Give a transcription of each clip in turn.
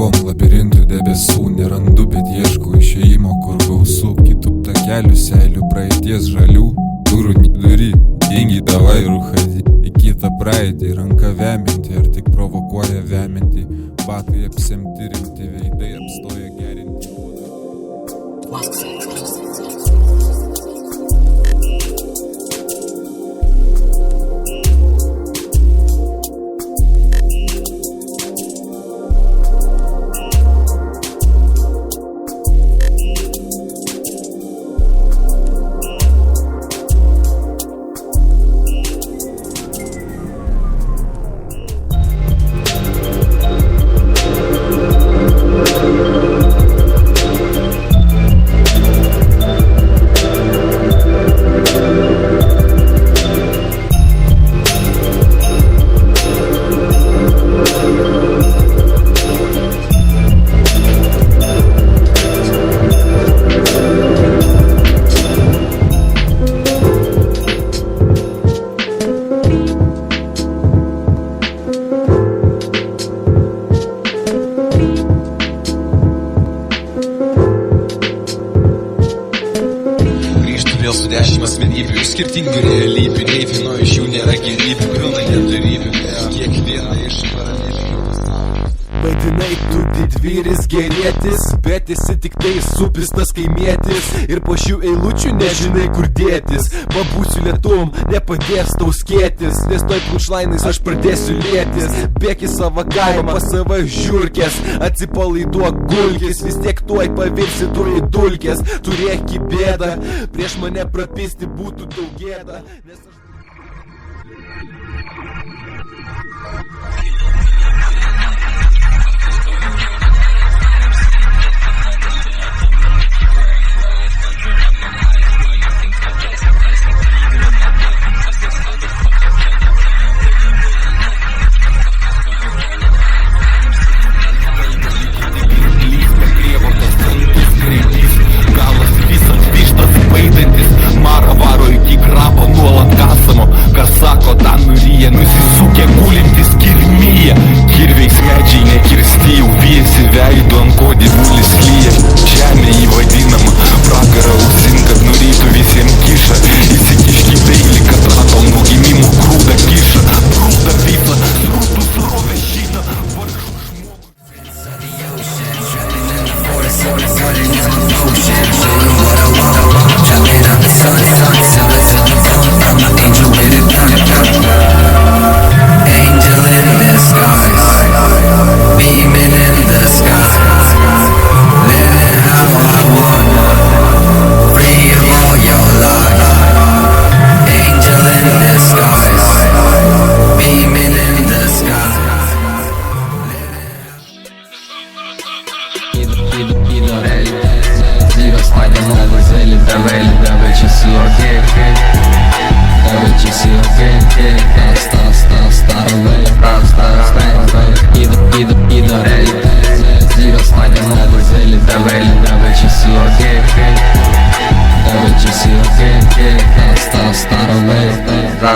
paieškom labirintų debesų nerandu, bet ieškau išėjimo, kur gausu kitų takelių, seilių, praeities žalių durų neduri, tingi davai ruhadi į kitą praeitį, ranka veminti, ar tik provokuoja veminti, batai apsemti, rimti veidai apstoja gerinti odą. Su 10 asmenybių iš skirtingų realybių, nei vieno iš jų nėra gyvybių, pilnai nedarybių, kiekviena iš Vaidinai tu didvyris gerėtis, bet esi tik tai supistas kaimietis, ir po šių eilučių nežinai kur dėtis. Pabūsiu lietum, nepadės tau skėtis, nes toj punčlainais aš pradėsiu lėtis. Bėk į savo kaimą, pas savo žiurkės, atsipalaiduok gulkis, vis tiek tuoj pavirsi tu į dulkės. Turėk į bėdą, prieš mane prapisti būtų daug gėda, nes aš...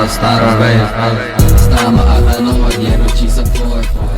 Start away. Start my I know I get what she's a for.